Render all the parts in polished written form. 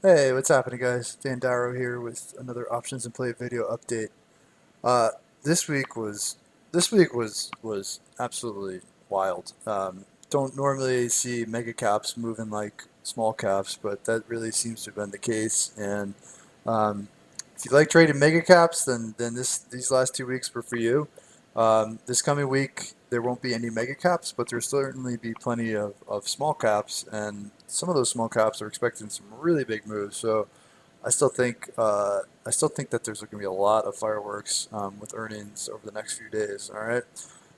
Hey, what's happening, guys? Dan Darrow here with another options and play video update. Uh, this week was this week was absolutely wild. Don't normally see mega caps moving like small caps, but that really seems to have been the case. And um, if you like trading mega caps, then these last 2 weeks were for you. This coming week there won't be any mega caps, but there'll certainly be plenty of small caps, and some of those small caps are expecting some really big moves. So I still think that there's going to be a lot of fireworks with earnings over the next few days. All right.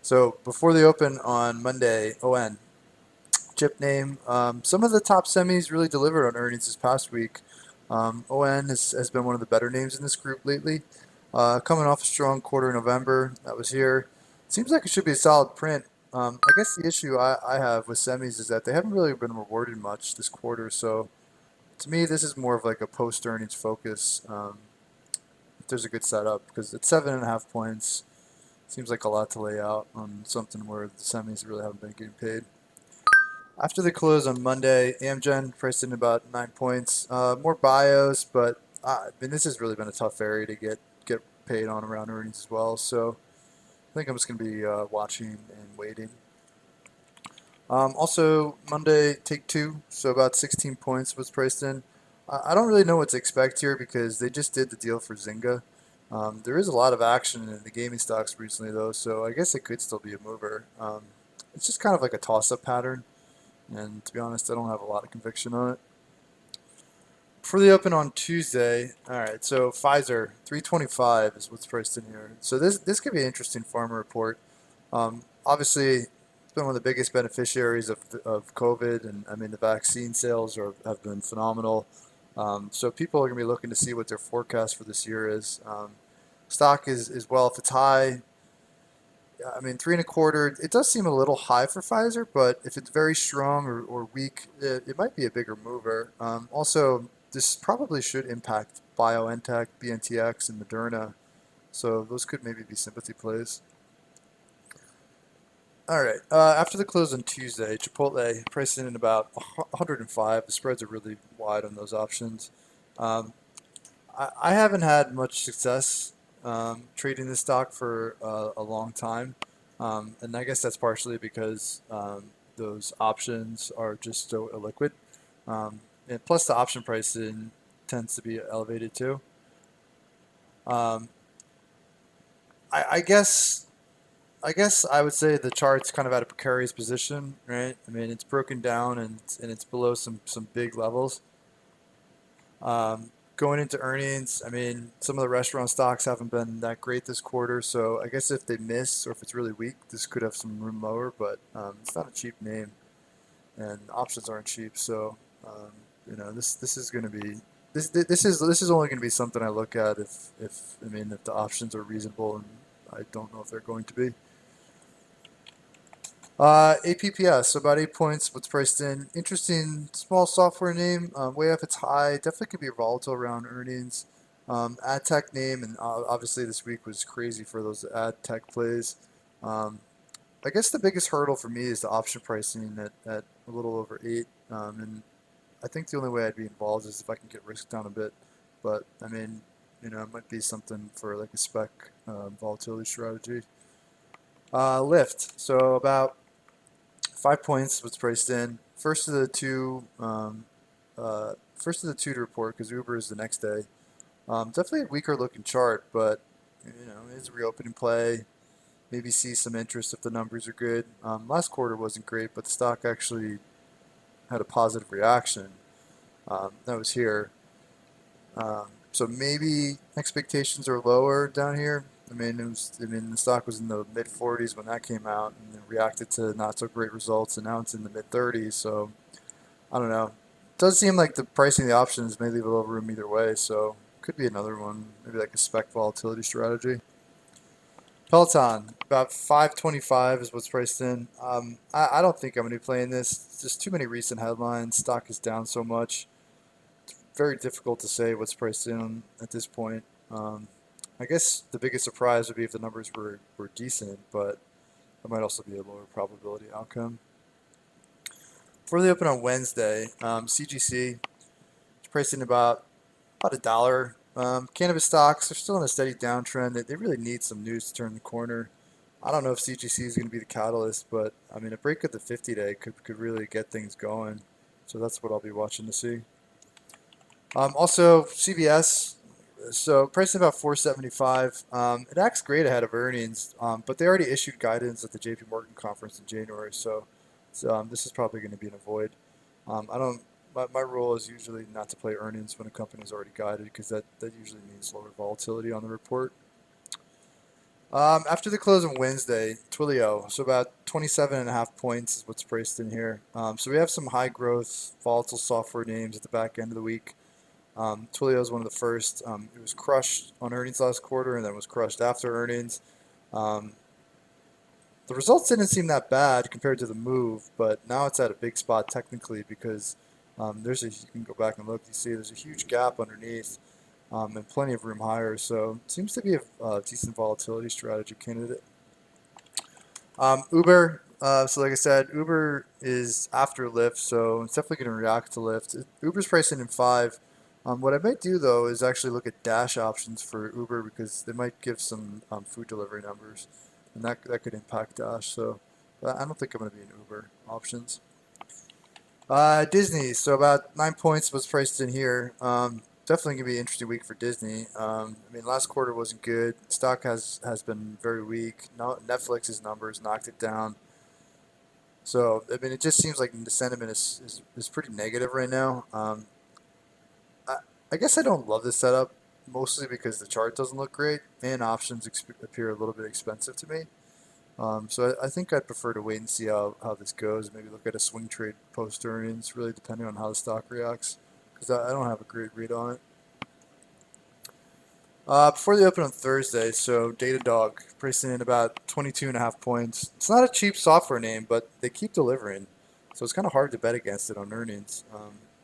So before the open on Monday, ON chip name. Some of the top semis really delivered on earnings this past week. ON has been one of the better names in this group lately. Coming off a strong quarter in November that was here. Seems like it should be a solid print. I guess the issue I have with semis is that they haven't really been rewarded much this quarter. So to me, this is more of like a post earnings focus. If there's a good setup, because at 7.5 points, seems like a lot to lay out on something where the semis really haven't been getting paid. After the close on Monday, Amgen priced in about 9 points. More bios, but I mean this has really been a tough area to get paid on around earnings as well. So I think I'm just going to be watching and waiting. Also, Monday, take two, so about 16 points was priced in. I don't really know what to expect here because they just did the deal for Zynga. There is a lot of action in the gaming stocks recently, though, so I guess it could still be a mover. It's just kind of like a toss-up pattern, and to be honest, I don't have a lot of conviction on it. For the open on Tuesday, all right, so Pfizer 325 is what's priced in here. So this could be an interesting farmer report. Obviously, it's been one of the biggest beneficiaries of COVID, and I mean the vaccine sales have been phenomenal. So people are going to be looking to see what their forecast for this year is. Stock is well, if it's high, I mean 3.25. It does seem a little high for Pfizer, but if it's very strong or weak, it might be a bigger mover. Also, this probably should impact BioNTech, BNTX, and Moderna. So those could maybe be sympathy plays. All right. After the close on Tuesday, Chipotle priced in at about 105. The spreads are really wide on those options. Um, I haven't had much success trading this stock for a long time, and I guess that's partially because those options are just so illiquid, and plus the option pricing tends to be elevated too. Um, I guess I would say the chart's kind of at a precarious position, right? I mean, it's broken down and it's below some big levels. Going into earnings, I mean, some of the restaurant stocks haven't been that great this quarter, so I guess if they miss or if it's really weak, this could have some room lower. But it's not a cheap name, and options aren't cheap. So this is going to be this is only going to be something I look at if I mean if the options are reasonable, and I don't know if they're going to be. APPS, so about 8 points. What's priced in? Interesting small software name. Way off its high. Definitely could be volatile around earnings. Ad tech name, and obviously this week was crazy for those ad tech plays. Um, I guess the biggest hurdle for me is the option pricing at a little over 8. And I think the only way I'd be involved is if I can get risk down a bit. But I mean, it might be something for like a spec volatility strategy. Lift. So about 5 points was priced in. First of the two to report because Uber is the next day. Definitely a weaker looking chart, but it's a reopening play. Maybe see some interest if the numbers are good. Last quarter wasn't great, but the stock actually had a positive reaction. That was here. So maybe expectations are lower down here. I mean, the stock was in the mid 40s when that came out, and it reacted to not so great results, and now it's in the mid 30s. So I don't know. It does seem like the pricing of the options may leave a little room either way. So could be another one, maybe like a spec volatility strategy. Peloton, about 525 is what's priced in. I don't think I'm going to be playing this. It's just too many recent headlines. Stock is down so much. Very difficult to say what's priced in at this point. Um, I guess the biggest surprise would be if the numbers were decent, but that might also be a lower probability outcome. For the open on Wednesday, CGC pricing about $1. Cannabis stocks are still in a steady downtrend. They really need some news to turn the corner. I don't know if CGC is going to be the catalyst, but I mean, a break of the 50-day could really get things going. So that's what I'll be watching to see. Also, CVS. So pricing about 475. It acts great ahead of earnings, but they already issued guidance at the JP Morgan conference in January, so this is probably going to be an avoid. I don't. My rule is usually not to play earnings when a company's already guided because that usually means lower volatility on the report. After the close on Wednesday, Twilio, so about 27.5 points is what's priced in here. So we have some high growth, volatile software names at the back end of the week. Twilio is one of the first. It was crushed on earnings last quarter and then was crushed after earnings. Um, the results didn't seem that bad compared to the move, but now it's at a big spot technically because you can go back and look. You see there's a huge gap underneath and plenty of room higher. So it seems to be a decent volatility strategy candidate. Uber. So like I said, Uber is after Lyft, so it's definitely going to react to Lyft. Uber's pricing in 5. What I might do though is actually look at dash options for Uber because they might give some food delivery numbers, and that could impact dash. So I don't think I'm going to be in Uber options. Disney, so about 9 points was priced in here. Definitely gonna be an interesting week for Disney. I mean, last quarter wasn't good. Stock has been very weak. No, Netflix's numbers knocked it down. So I mean, it just seems like the sentiment is pretty negative right now. I, I guess I don't love this setup mostly because the chart doesn't look great and options appear a little bit expensive to me. So I think I'd prefer to wait and see how this goes. Maybe look at a swing trade post earnings, really depending on how the stock reacts, because I don't have a great read on it. Before the open on Thursday, so Datadog pricing in about 22.5 points. It's not a cheap software name, but they keep delivering, so it's kind of hard to bet against it on earnings.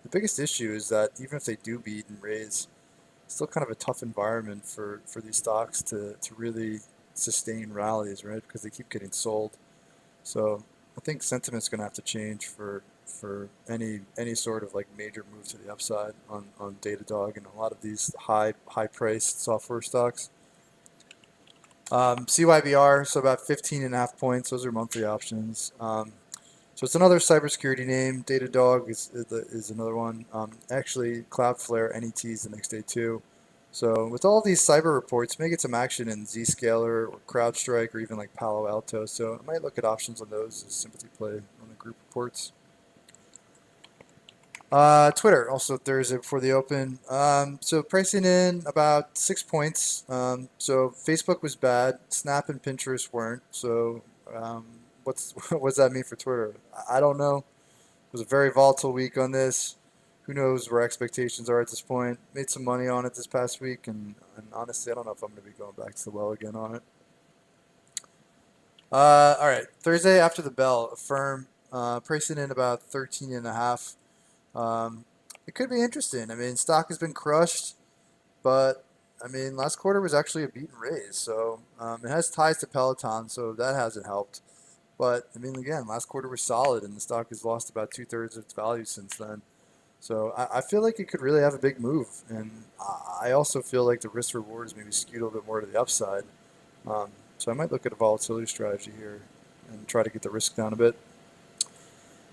The biggest issue is that even if they do beat and raise, it's still kind of a tough environment for these stocks to really sustain rallies, right? Because they keep getting sold. So I think sentiment's going to have to change for any sort of like major move to the upside on Datadog and a lot of these high priced software stocks. CYBR, so about 15.5 points. Those are monthly options. So it's another cybersecurity name. Datadog is another one. Actually, Cloudflare NET is the next day too. So with all these cyber reports, may get some action in Zscaler or CrowdStrike or even like Palo Alto. So I might look at options on those as sympathy play on the group reports. Twitter, also Thursday before the open. So pricing in about 6 points. So Facebook was bad. Snap and Pinterest weren't. So what does that mean for Twitter? I don't know. It was a very volatile week on this. Who knows where expectations are at this point? Made some money on it this past week, and honestly, I don't know if I'm going to be going back to the well again on it. All right, Thursday after the bell, Affirm pricing in about 13.5. It could be interesting. I mean, stock has been crushed, but I mean, last quarter was actually a beat and raise, so it has ties to Peloton, so that hasn't helped. But I mean, again, last quarter was solid, and the stock has lost about 2/3 of its value since then. So I feel like it could really have a big move, and I also feel like the risk reward is maybe skewed a little bit more to the upside. So I might look at a volatility strategy here and try to get the risk down a bit.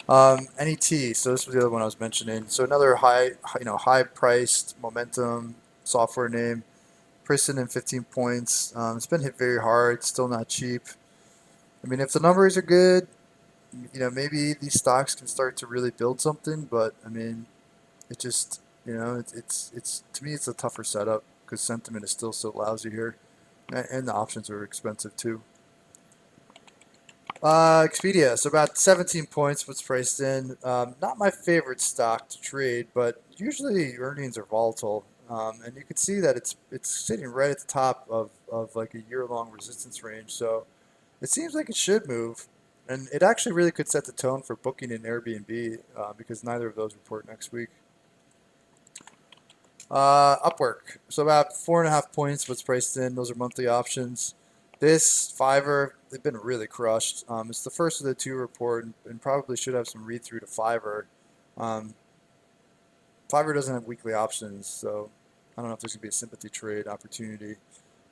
NET, so this was the other one I was mentioning. So another high priced momentum software name, pricing in 15 points. It's been hit very hard, still not cheap. I mean, if the numbers are good, maybe these stocks can start to really build something. But I mean, it just, it's to me, it's a tougher setup because sentiment is still so lousy here, and the options are expensive too. Expedia, so about 17 points was priced in. Not my favorite stock to trade, but usually earnings are volatile. And you can see that it's sitting right at the top of like a year-long resistance range. So it seems like it should move. And it actually really could set the tone for booking in Airbnb because neither of those report next week. Upwork, so about 4.5 points was priced in. Those are monthly options. This Fiverr, they've been really crushed. It's the first of the two report and probably should have some read through to Fiverr. Um, Fiverr doesn't have weekly options, so I don't know if there's gonna be a sympathy trade opportunity.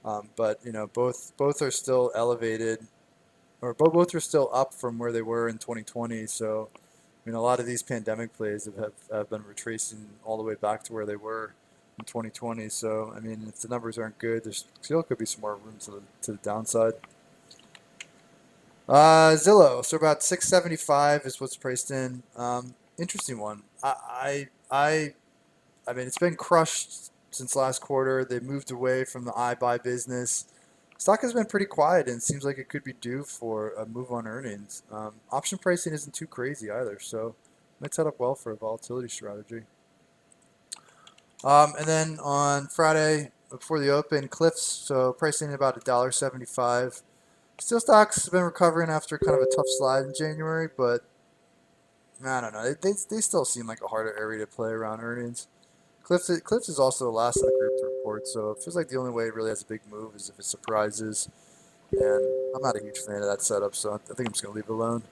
But both are still elevated, or both are still up from where they were in 2020. So a lot of these pandemic plays have been retracing all the way back to where they were in 2020. So if the numbers aren't good, there still could be some more room to the downside. Zillow, so about 675 is what's priced in. Interesting one. It's been crushed since last quarter. They moved away from the iBuy business. Stock has been pretty quiet and seems like it could be due for a move on earnings. Option pricing isn't too crazy either, so might set up well for a volatility strategy. And then on Friday before the open, Cliffs, so pricing about $1.75. Steel stocks have been recovering after kind of a tough slide in January, but I don't know. They still seem like a harder area to play around earnings. Cliffs is also the last of the group to report, so it feels like the only way it really has a big move is if it surprises. And I'm not a huge fan of that setup, so I think I'm just going to leave it alone.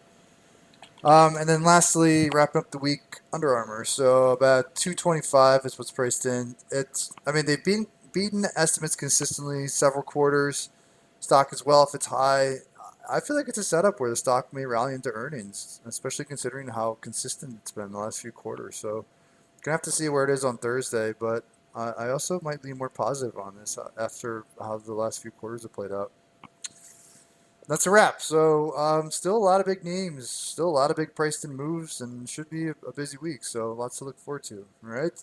And then lastly, wrapping up the week, Under Armour. So about 225 is what's priced in. They've beaten estimates consistently several quarters. Stock as well, if it's high. I feel like it's a setup where the stock may rally into earnings, especially considering how consistent it's been the last few quarters. So gonna have to see where it is on Thursday, but I also might be more positive on this after how the last few quarters have played out. That's a wrap. So still a lot of big names, still a lot of big priced in moves, and should be a busy week. So lots to look forward to. All right.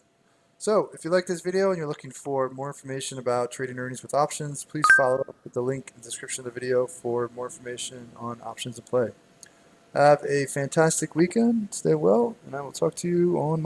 So if you like this video and you're looking for more information about trading earnings with options, please follow up with the link in the description of the video for more information on options to play. Have a fantastic weekend. Stay well, and I will talk to you on